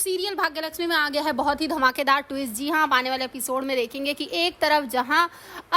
Serial Bhagyalakshmi में आ गया है बहुत ही धमाकेदार ट्विस्ट। जी हाँ, आप आने वाले एपिसोड में देखेंगे कि एक तरफ जहां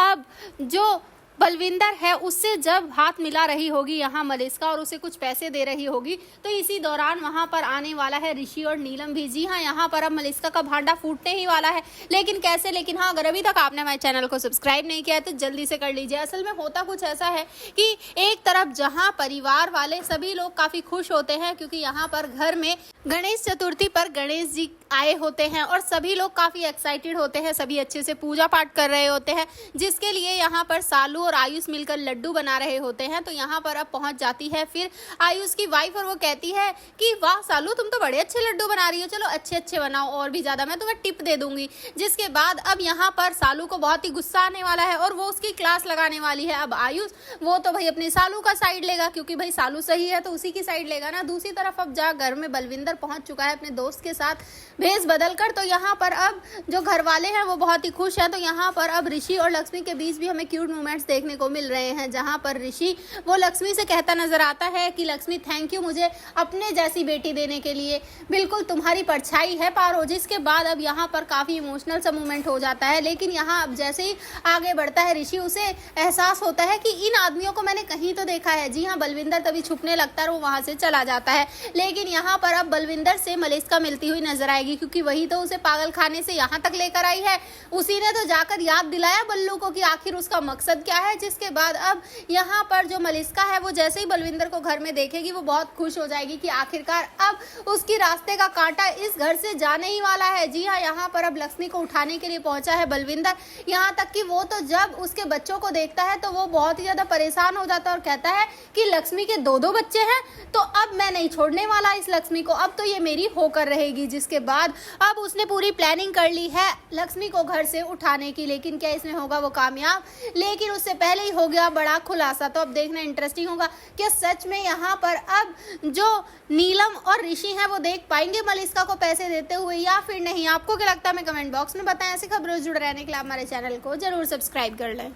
अब जो बलविंदर है उससे जब हाथ मिला रही होगी यहाँ मलिस्का और उसे कुछ पैसे दे रही होगी, तो इसी दौरान वहां पर आने वाला है ऋषि और नीलम भी। जी हाँ, यहाँ पर अब मलिस्का का भांडा फूटने ही वाला है, लेकिन कैसे। लेकिन हाँ, अगर अभी तक आपने हमारे चैनल को सब्सक्राइब नहीं किया है तो जल्दी से कर लीजिए। असल में होता कुछ ऐसा है कि एक तरफ जहाँ परिवार वाले सभी लोग काफी खुश होते हैं क्योंकि यहाँ पर घर में गणेश चतुर्थी पर गणेश जी आए होते हैं और सभी लोग काफी एक्साइटेड होते हैं, सभी अच्छे से पूजा पाठ कर रहे होते हैं, जिसके लिए यहाँ पर सालू और आयुष मिलकर लड्डू बना रहे होते हैं। तो यहाँ पर अब पहुंच जाती है फिर आयुष की वाइफ और वो कहती है कि वाह सालू, तुम तो बड़े अच्छे लड्डू बना रही हो, चलो अच्छे अच्छे बनाओ और भी ज्यादा, मैं तुम्हें टिप दे दूंगी। जिसके बाद अब यहाँ पर सालू को बहुत ही गुस्सा आने वाला है और वो उसकी क्लास लगाने वाली है। अब आयुष वो तो भाई अपने सालू का साइड लेगा क्योंकि भाई सालू सही है तो उसी की साइड लेगा ना। दूसरी तरफ अब जा घर में बलविंदर पहुंच चुका है अपने दोस्त के साथ भेस बदल कर। तो यहाँ पर अब जो घर वाले हैं वो बहुत ही खुश हैं। तो यहाँ पर अब ऋषि और लक्ष्मी के बीच भी हमें क्यूट मोमेंट्स देखने को मिल रहे हैं, जहाँ पर ऋषि वो लक्ष्मी से कहता नजर आता है कि लक्ष्मी थैंक यू मुझे अपने जैसी बेटी देने के लिए, बिल्कुल तुम्हारी परछाई है पारो। जिसके बाद अब यहाँ पर काफी इमोशनल सा मोमेंट हो जाता है। लेकिन यहाँ अब जैसे ही आगे बढ़ता है ऋषि, उसे एहसास होता है कि इन आदमियों को मैंने कहीं तो देखा है। जी हाँ, बलविंदर तभी छुपने लगता है और वो वहां से चला जाता है। लेकिन यहाँ पर अब बलविंदर से मलिस्का मिलती हुई नजर आएगी क्योंकि वही तो उसे पागल खाने से यहाँ तक लेकर आई है। उसी ने तो जाकर याद दिलाया बल्लू को कि आखिर उसका मकसद क्या है। जिसके बाद अब यहाँ पर जो मलिस्का है वो जैसे ही बलविंदर को घर में देखेगी वो बहुत खुश हो जाएगी कि आखिरकार अब उसकी रास्ते का कांटा इस घर से जाने ही वाला है। जी हाँ, यहाँ पर अब लक्ष्मी को उठाने के लिए पहुंचा है बलविंदर। यहाँ तक कि वो तो जब उसके बच्चों को देखता है तो वो बहुत ही ज्यादा परेशान हो जाता है और कहता है कि लक्ष्मी के दो बच्चे हैं तो अब मैं नहीं छोड़ने वाला इस लक्ष्मी को, अब तो ये मेरी होकर रहेगी। जिसके बाद अब उसने पूरी प्लानिंग कर ली है लक्ष्मी को घर से उठाने की। लेकिन क्या इसमें होगा वो कामयाब? लेकिन उससे पहले ही हो गया बड़ा खुलासा। तो अब देखना इंटरेस्टिंग होगा कि सच में यहाँ पर अब जो नीलम और ऋषि हैं वो देख पाएंगे मलिस्का को पैसे देते हुए या फिर नहीं। आपको क्या लगता है हमें कमेंट बॉक्स में बताएं। ऐसी खबरों से जुड़े रहने के लिए आप हमारे चैनल को जरूर सब्सक्राइब कर लें।